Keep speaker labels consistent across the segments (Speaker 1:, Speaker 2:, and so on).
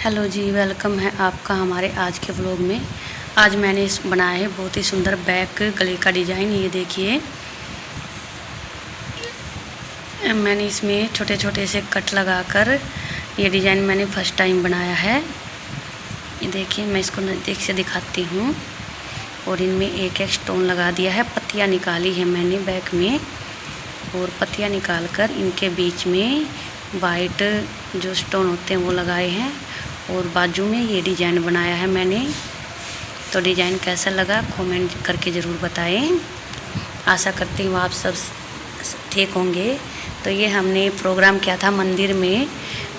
Speaker 1: Hello जी, welcome है आपका हमारे आज के व्लॉग में। आज मैंने बनाया है बहुत ही सुंदर बैक गले का डिज़ाइन। ये देखिए, मैंने इसमें छोटे छोटे से कट लगाकर ये डिज़ाइन मैंने फर्स्ट टाइम बनाया है। ये देखिए, मैं इसको नज़दीक से दिखाती हूँ। और इनमें एक एक स्टोन लगा दिया है। पत्तियाँ निकाली है मैंने बैक में, और पत्तियाँ निकाल कर इनके बीच में वाइट जो स्टोन होते हैं वो लगाए हैं। और बाजू में ये डिज़ाइन बनाया है मैंने। तो डिज़ाइन कैसा लगा कमेंट करके ज़रूर बताएं। आशा करती हूँ आप सब ठीक होंगे। तो ये हमने प्रोग्राम किया था मंदिर में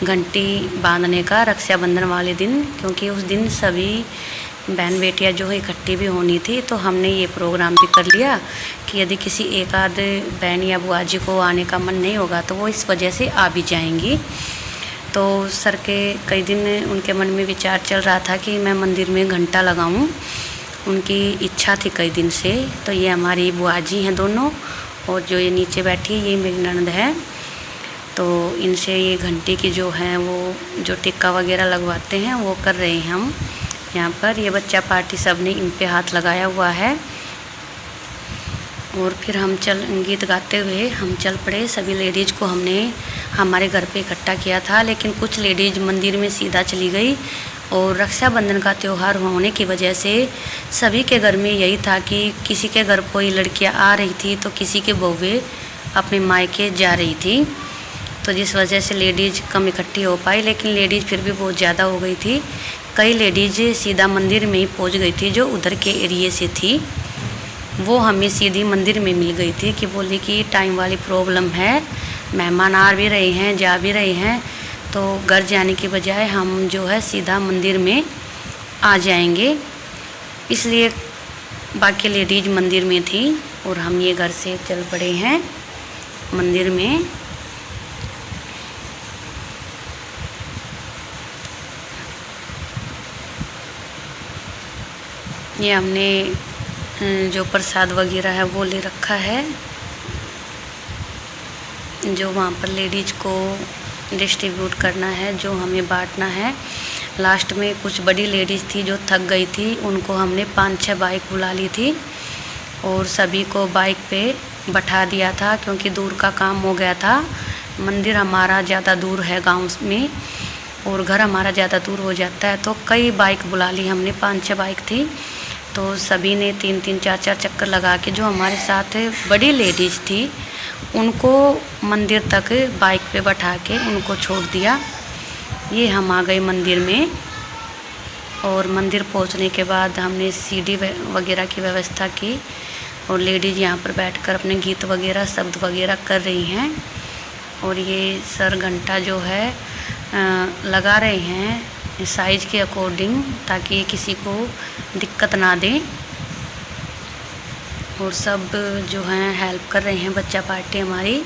Speaker 1: घंटी बांधने का रक्षाबंधन वाले दिन, क्योंकि उस दिन सभी बहन बेटियां जो है इकट्ठी भी होनी थी। तो हमने ये प्रोग्राम भी कर लिया कि यदि किसी एक आध बहन या बुआ जी को आने का मन नहीं होगा तो वो इस वजह से आ भी जाएंगी। तो सर के कई दिन उनके मन में विचार चल रहा था कि मैं मंदिर में घंटा लगाऊं। उनकी इच्छा थी कई दिन से। तो ये हमारी बुआ जी हैं दोनों, और जो ये नीचे बैठी है ये मेरी ननद है। तो इनसे ये घंटी की जो है वो जो टिक्का वगैरह लगवाते हैं वो कर रहे हैं हम यहाँ पर। ये बच्चा पार्टी सब ने इन पे हाथ लगाया हुआ है। और फिर हम गीत गाते हुए हम चल पड़े। सभी लेडीज़ को हमने हमारे घर पे इकट्ठा किया था, लेकिन कुछ लेडीज़ मंदिर में सीधा चली गई। और रक्षाबंधन का त्यौहार होने की वजह से सभी के घर में यही था कि किसी के घर कोई लड़कियां आ रही थी तो किसी के बहुएं अपने मायके जा रही थी। तो जिस वजह से लेडीज़ कम इकट्ठी हो पाई, लेकिन लेडीज़ फिर भी बहुत ज़्यादा हो गई थी। कई लेडीज़ सीधा मंदिर में ही पहुँच गई थी जो उधर के एरिए से थी। वो हमें सीधी मंदिर में मिल गई थी कि बोली कि टाइम वाली प्रॉब्लम है, मेहमान आ भी रहे हैं जा भी रहे हैं, तो घर जाने की बजाय हम जो है सीधा मंदिर में आ जाएंगे। इसलिए बाकी लेडीज़ मंदिर में थी और हम ये घर से चल पड़े हैं मंदिर में। ये हमने जो प्रसाद वगैरह है वो ले रखा है, जो वहाँ पर लेडीज़ को डिस्ट्रीब्यूट करना है, जो हमें बांटना है। लास्ट में कुछ बड़ी लेडीज़ थी जो थक गई थी, उनको हमने 5-6 बाइक बुला ली थी और सभी को बाइक पे बैठा दिया था, क्योंकि दूर का काम हो गया था। मंदिर हमारा ज़्यादा दूर है गांव में, और घर हमारा ज़्यादा दूर हो जाता है। तो कई बाइक बुला ली हमने, 5-6 बाइक थी। तो सभी ने 3-3 4-4 चक्कर लगा के जो हमारे साथ बड़ी लेडीज़ थी उनको मंदिर तक बाइक पे बैठा के उनको छोड़ दिया। ये हम आ गए मंदिर में। और मंदिर पहुंचने के बाद हमने सीढ़ी वगैरह की व्यवस्था की, और लेडीज़ यहाँ पर बैठकर अपने गीत वगैरह शब्द वगैरह कर रही हैं। और ये सर घंटा जो है लगा रहे हैं साइज़ के अकॉर्डिंग, ताकि किसी को दिक्कत ना दे। और सब जो हैं हेल्प कर रहे हैं। बच्चा पार्टी हमारी,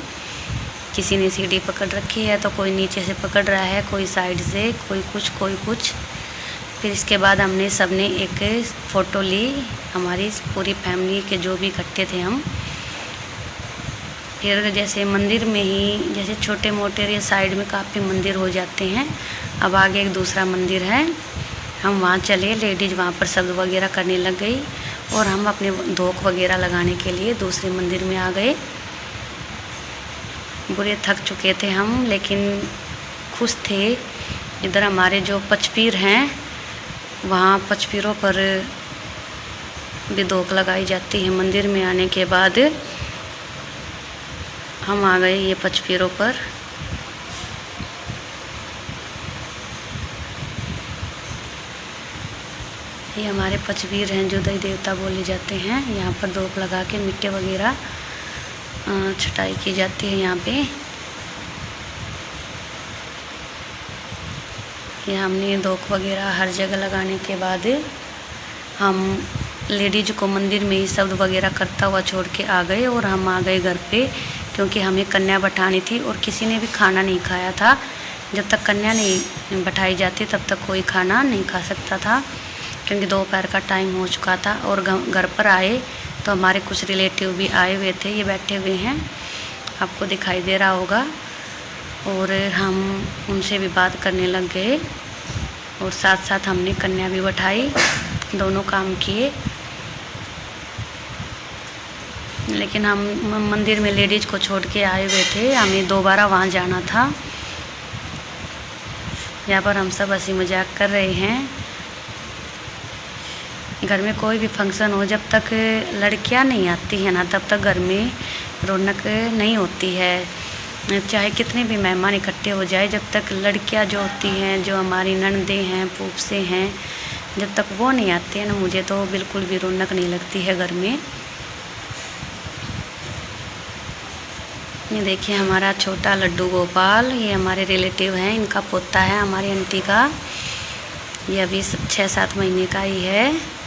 Speaker 1: किसी ने सीढ़ी पकड़ रखी है तो कोई नीचे से पकड़ रहा है, कोई साइड से, कोई कुछ कोई कुछ। फिर इसके बाद हमने सब ने एक फ़ोटो ली, हमारी पूरी फैमिली के जो भी इकट्ठे थे हम। फिर जैसे मंदिर में ही जैसे छोटे मोटे ये साइड में काफ़ी मंदिर हो जाते हैं। अब आगे एक दूसरा मंदिर है, हम वहाँ चले। लेडीज़ वहाँ पर शब्द वगैरह करने लग गई, और हम अपने धोख वगैरह लगाने के लिए दूसरे मंदिर में आ गए। बुरे थक चुके थे हम, लेकिन खुश थे। इधर हमारे जो पचपीर हैं, वहाँ पचपीरों पर भी धोख लगाई जाती है। मंदिर में आने के बाद हम आ गए ये पचपीरों पर। ये हमारे पचवीर हैं जो देवी देवता बोले जाते हैं। यहाँ पर धूप लगा के मिट्टी वगैरह छटाई की जाती है यहाँ पे। ये हमने धूप वगैरह हर जगह लगाने के बाद हम लेडीज को मंदिर में ही शब्द वगैरह करता हुआ छोड़ के आ गए, और हम आ गए घर पे, क्योंकि हमें कन्या बैठानी थी और किसी ने भी खाना नहीं खाया था। जब तक कन्या नहीं बैठाई जाती तब तक कोई खाना नहीं खा सकता था, क्योंकि दोपहर का टाइम हो चुका था। और घर पर आए तो हमारे कुछ रिलेटिव भी आए हुए थे, ये बैठे हुए हैं, आपको दिखाई दे रहा होगा। और हम उनसे भी बात करने लग गए। और साथ साथ हमने कन्या भी बैठाई, दोनों काम किए। लेकिन हम मंदिर में लेडीज़ को छोड़ के आए हुए थे, हमें दोबारा वहाँ जाना था। यहाँ पर हम सब हंसी मजाक कर रहे हैं। घर में कोई भी फंक्शन हो, जब तक लड़कियाँ नहीं आती हैं ना, तब तक घर में रौनक नहीं होती है। चाहे कितने भी मेहमान इकट्ठे हो जाए, जब तक लड़कियाँ जो होती हैं, जो हमारी ननदें हैं, फूफसे हैं, जब तक वो नहीं आते हैं ना, मुझे तो बिल्कुल भी रौनक नहीं लगती है घर में। ये देखिए हमारा छोटा लड्डू गोपाल, ये हमारे रिलेटिव हैं, इनका पोता है हमारी आंटी का। ये अभी 6-7 महीने का ही है।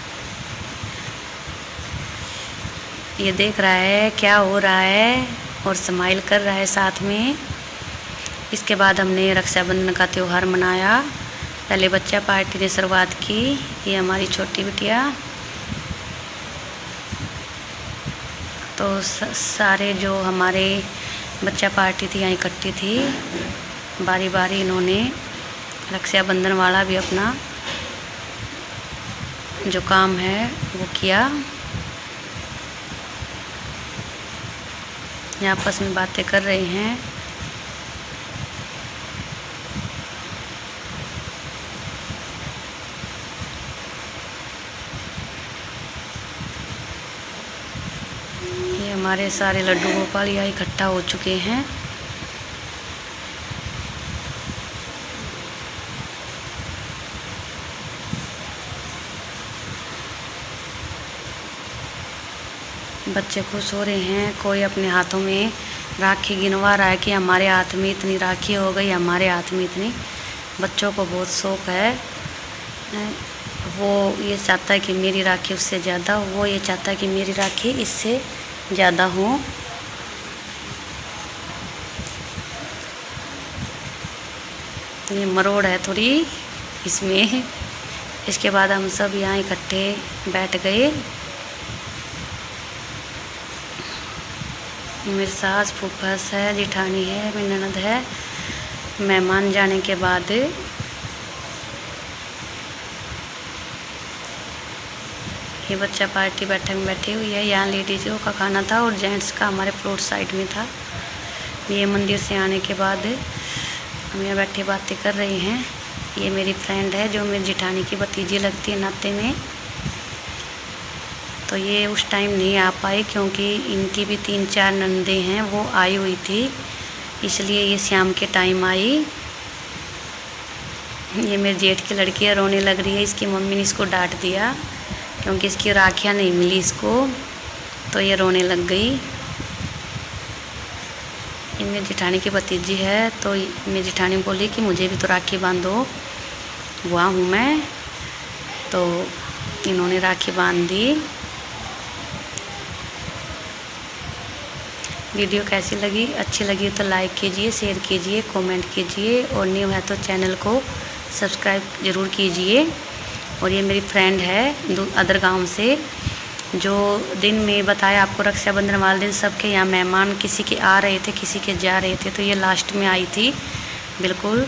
Speaker 1: ये देख रहा है क्या हो रहा है और स्माइल कर रहा है साथ में। इसके बाद हमने रक्षाबंधन का त्यौहार मनाया। पहले बच्चा पार्टी ने शुरुआत की। ये हमारी छोटी बिटिया। तो सारे जो हमारे बच्चा पार्टी थी यहाँ इकट्ठी थी, बारी बारी इन्होंने रक्षाबंधन वाला भी अपना जो काम है वो किया। ये आपस में बातें कर रहे हैं। ये हमारे सारे लड्डू गोपाल यहाँ इकट्ठा हो चुके हैं। बच्चे खुश हो रहे हैं। कोई अपने हाथों में राखी गिनवा रहा है कि हमारे हाथ में इतनी राखी हो गई, हमारे हाथ में इतनी। बच्चों को बहुत शौक़ है। वो ये चाहता है कि मेरी राखी उससे ज़्यादा, वो ये चाहता है कि मेरी राखी इससे ज़्यादा हो। ये मरोड़ है थोड़ी इसमें। इसके बाद हम सब यहाँ इकट्ठे बैठ गए। मेरी सास, फूफस है, जिठानी है, मेरी ननद है। मेहमान जाने के बाद ये बच्चा पार्टी बैठक में बैठी हुई है। यहाँ लेडीज़ों का खाना था और जेंट्स का हमारे फ्लोर साइड में था। ये मंदिर से आने के बाद हम यहाँ बैठे बातें कर रहे हैं। ये मेरी फ्रेंड है जो मेरी जिठानी की भतीजी लगती है नाते में। तो ये उस टाइम नहीं आ पाई क्योंकि इनकी भी 3-4 नंदे हैं, वो आई हुई थी, इसलिए ये शाम के टाइम आई। ये मेरे जेठ की लड़की है, रोने लग रही है। इसकी मम्मी ने इसको डांट दिया क्योंकि इसकी राखियाँ नहीं मिली इसको, तो ये रोने लग गई। ये मेरी जिठानी की भतीजी है। तो मेरी जिठानी बोली कि मुझे भी तो राखी बांधो, वहाँ हूँ मैं। तो इन्होंने राखी बांध दी। वीडियो कैसी लगी? अच्छी लगी तो लाइक कीजिए, शेयर कीजिए, कमेंट कीजिए और न्यू है तो चैनल को सब्सक्राइब ज़रूर कीजिए। और ये मेरी फ्रेंड है अदर गांव से, जो दिन में बताया आपको रक्षाबंधन वाले दिन सबके यहाँ मेहमान किसी के आ रहे थे, किसी के जा रहे थे, तो ये लास्ट में आई थी बिल्कुल।